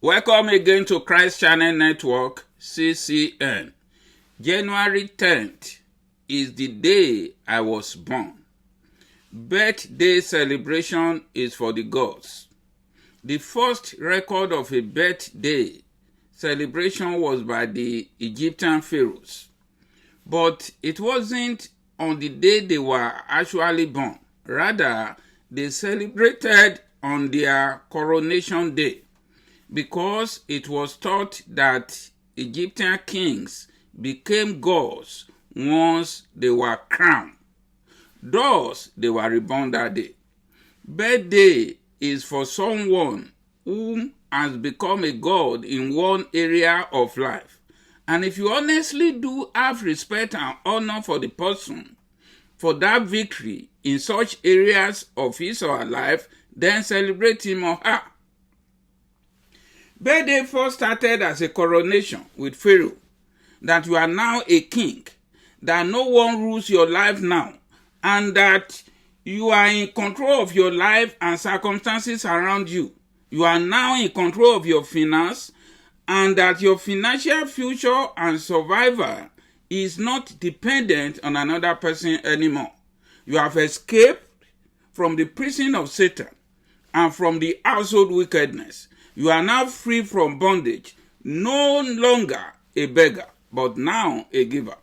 Welcome again to Christ Channel Network, CCN. January 10th is the day I was born. Birthday celebration is for the gods. The first record of a birthday celebration was by the Egyptian pharaohs. But it wasn't on the day they were actually born. Rather, they celebrated on their coronation day, because it was thought that Egyptian kings became gods once they were crowned. Thus, they were reborn that day. Birthday is for someone who has become a god in one area of life. And if you honestly do have respect and honor for the person, for that victory in such areas of his or her life, then celebrate him or her. Birthday first started as a coronation with Pharaoh, that you are now a king, that no one rules your life now, and that you are in control of your life and circumstances around you. You are now in control of your finance, and that your financial future and survival is not dependent on another person anymore. You have escaped from the prison of Satan and from the household wickedness. You are now free from bondage, no longer a beggar, but now a giver.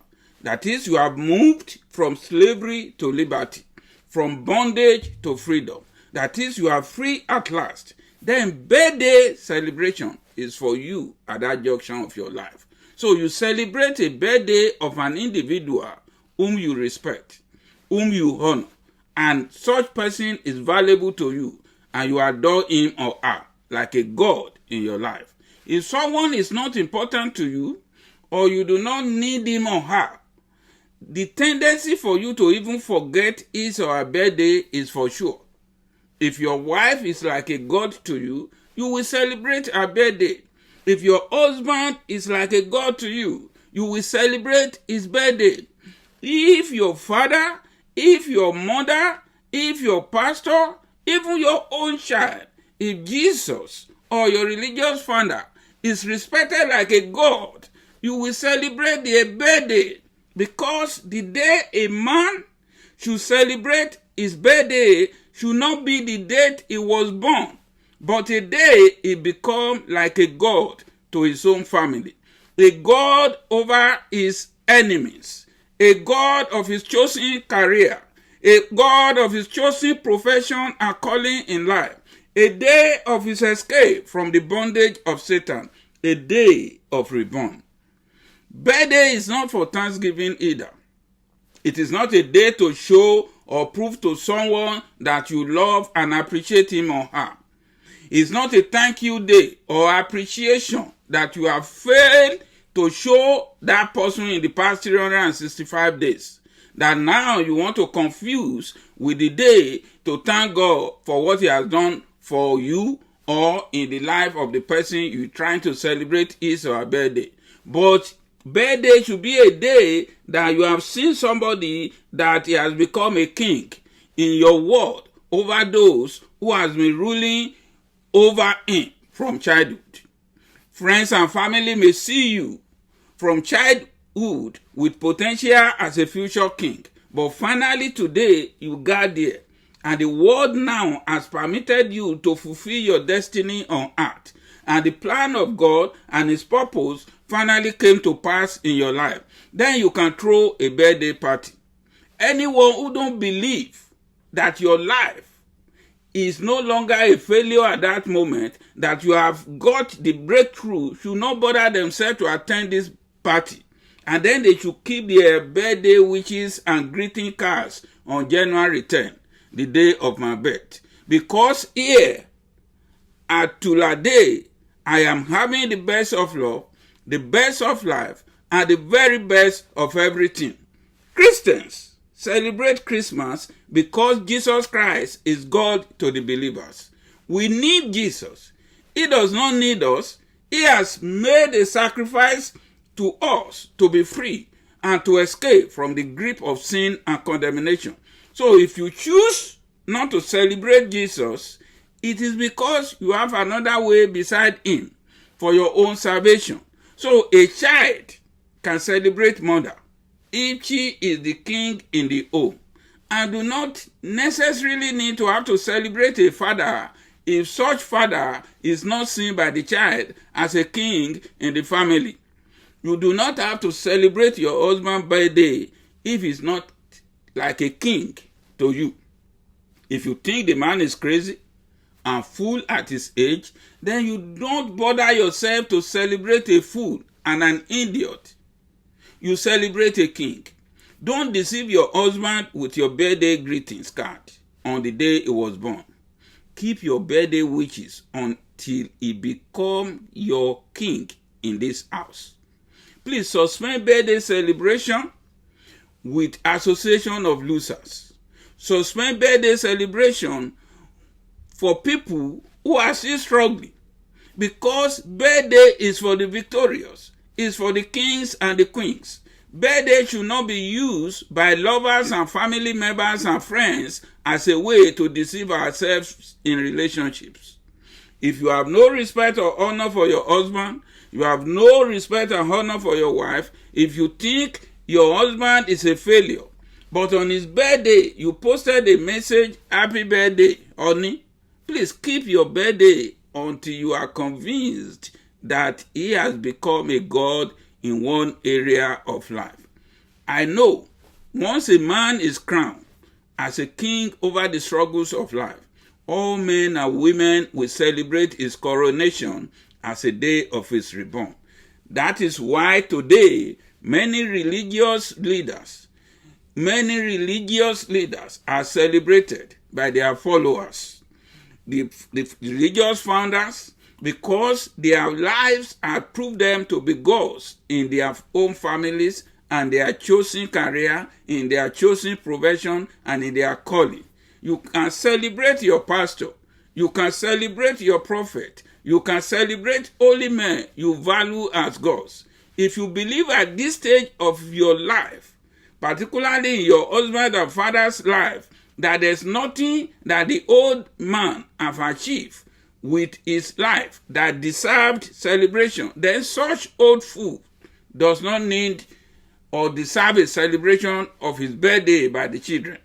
That is, you have moved from slavery to liberty, from bondage to freedom. That is, you are free at last. Then birthday celebration is for you at that junction of your life. So you celebrate a birthday of an individual whom you respect, whom you honor, and such person is valuable to you, and you adore him or her like a god in your life. If someone is not important to you, or you do not need him or her, the tendency for you to even forget his or her birthday is for sure. If your wife is like a god to you, you will celebrate her birthday. If your husband is like a god to you, you will celebrate his birthday. If your father, if your mother, if your pastor, even your own child, if Jesus or your religious founder is respected like a god, you will celebrate their birthday, because the day a man should celebrate his birthday should not be the date he was born, but a day he become like a god to his own family, a god over his enemies, a god of his chosen career, a god of his chosen profession and calling in life, a day of his escape from the bondage of Satan, a day of reborn. Birthday is not for Thanksgiving either. It is not a day to show or prove to someone that you love and appreciate him or her. It's not a thank you day or appreciation that you have failed to show that person in the past 365 days, that now you want to confuse with the day to thank God for what he has done for you or in the life of the person you're trying to celebrate his or her birthday. But birthday should be a day that you have seen somebody that he has become a king in your world over those who has been ruling over him from childhood. Friends and family may see you from childhood with potential as a future king, but finally today you got there, and the world now has permitted you to fulfill your destiny on earth, and the plan of God and his purpose finally came to pass in your life. Then you can throw a birthday party. Anyone who don't believe that your life is no longer a failure at that moment, that you have got the breakthrough, should not bother themselves to attend this party. And then they should keep their birthday wishes and greeting cards on January 10th, the day of my birth. Because here at Tulade, I am having the best of love, the best of life, and the very best of everything. Christians celebrate Christmas because Jesus Christ is God to the believers. We need Jesus. He does not need us. He has made a sacrifice to us to be free and to escape from the grip of sin and condemnation. So if you choose not to celebrate Jesus, it is because you have another way beside him. for your own salvation. So a child can celebrate mother if she is the king in the home, and do not necessarily need to have to celebrate a father if such father is not seen by the child as a king in the family. You do not have to celebrate your husband's birthday if he's not like a king to you. If you think the man is crazy and fool at his age, then you don't bother yourself to celebrate a fool and an idiot. You celebrate a king. Don't deceive your husband with your birthday greetings card on the day he was born. Keep your birthday wishes until he become your king in this house. Please suspend birthday celebration with association of losers. Suspend birthday celebration for people who are still struggling, because birthday is for the victorious, is for the kings and the queens. Birthday should not be used by lovers and family members and friends as a way to deceive ourselves in relationships. If you have no respect or honor for your husband, you have no respect and honor for your wife, if you think your husband is a failure, but on his birthday you posted a message, happy birthday, honey, please keep your birthday until you are convinced that he has become a god in one area of life. I know once a man is crowned as a king over the struggles of life, all men and women will celebrate his coronation as a day of his reborn. That is why today many religious leaders are celebrated by their followers. The religious founders, because their lives have proved them to be gods in their own families and their chosen career, in their chosen profession, and in their calling. You can celebrate your pastor. You can celebrate your prophet. You can celebrate holy men you value as gods. If you believe at this stage of your life, particularly in your husband and father's life, that there's nothing that the old man have achieved with his life that deserved celebration, then such old fool does not need or deserve a celebration of his birthday by the children.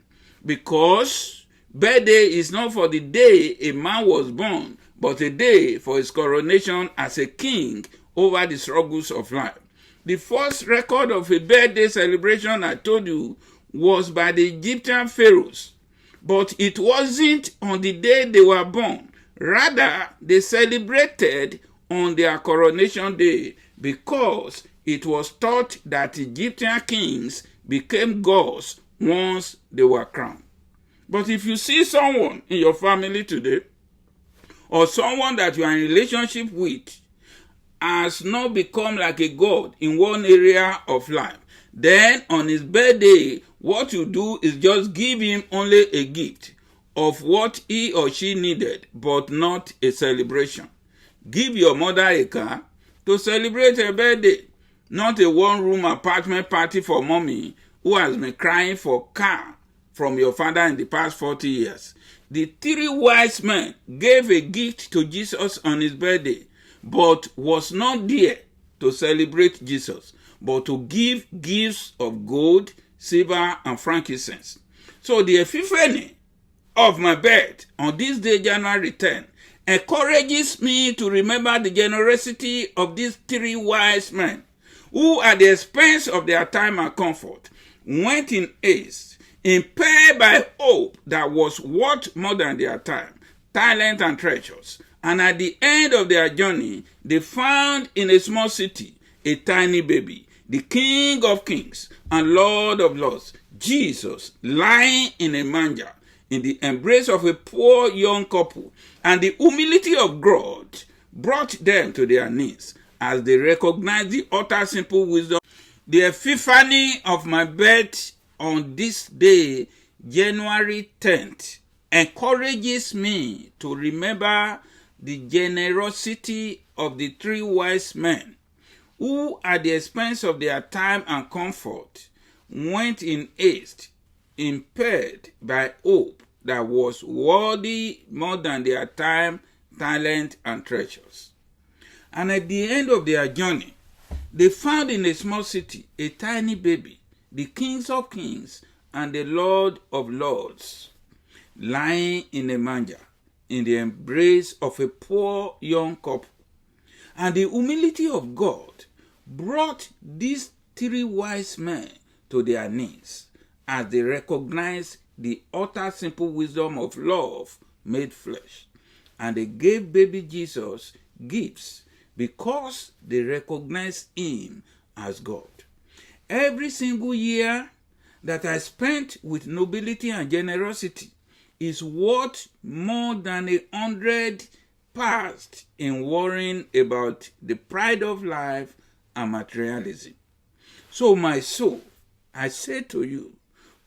Because birthday is not for the day a man was born, but a day for his coronation as a king over the struggles of life. The first record of a birthday celebration, I told you, was by the Egyptian pharaohs. But it wasn't on the day they were born. Rather, they celebrated on their coronation day, because it was thought that Egyptian kings became gods once they were crowned. But if you see someone in your family today, or someone that you are in relationship with, has not become like a god in one area of life, then on his birthday, what you do is just give him only a gift of what he or she needed, but not a celebration. Give your mother a car to celebrate her birthday, not a one-room apartment party for mommy who has been crying for car from your father in the past 40 years. The 3 wise men gave a gift to Jesus on his birthday, but was not there to celebrate Jesus, but to give gifts of gold, silver, and frankincense. So the epiphany of my birth on this day, January 10, encourages me to remember the generosity of these 3 wise men, who at the expense of their time and comfort went in haste, impelled by hope that was worth more than their time, talent, and treasures. And at the end of their journey, they found in a small city a tiny baby, the King of Kings and Lord of Lords, Jesus, lying in a manger in the embrace of a poor young couple. And the humility of God brought them to their knees as they recognized the utter simple wisdom. The epiphany of my birth on this day, January 10th, encourages me to remember the generosity of the 3 wise men, who at the expense of their time and comfort went in haste, impelled by hope that was worthy more than their time, talent, and treasures. And at the end of their journey, they found in a small city a tiny baby, the King of Kings and the Lord of Lords, lying in a manger in the embrace of a poor young couple. And the humility of God brought these three wise men to their knees as they recognized the utter simple wisdom of love made flesh. And they gave baby Jesus gifts because they recognized him as God. Every single year that I spent with nobility and generosity is worth more than 100 past in worrying about the pride of life and materialism. So my soul, I say to you,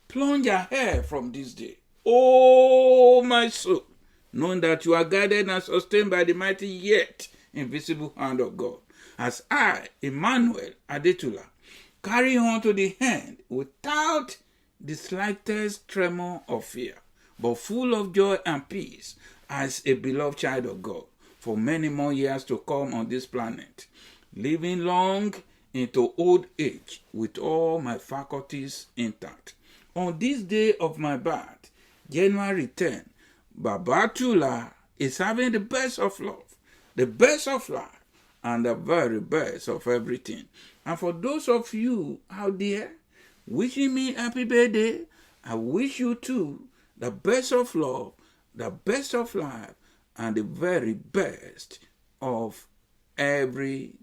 plunge ahead from this day, oh my soul, knowing that you are guided and sustained by the mighty yet invisible hand of God. As I, Emmanuel Adetula, carry on to the end without the slightest tremor of fear, but full of joy and peace as a beloved child of God for many more years to come on this planet, living long into old age with all my faculties intact. On this day of my birth, January 10, Babatula is having the best of love, the best of life, and the very best of everything. And for those of you out there wishing me happy birthday, I wish you too the best of love, the best of life, and the very best of everything.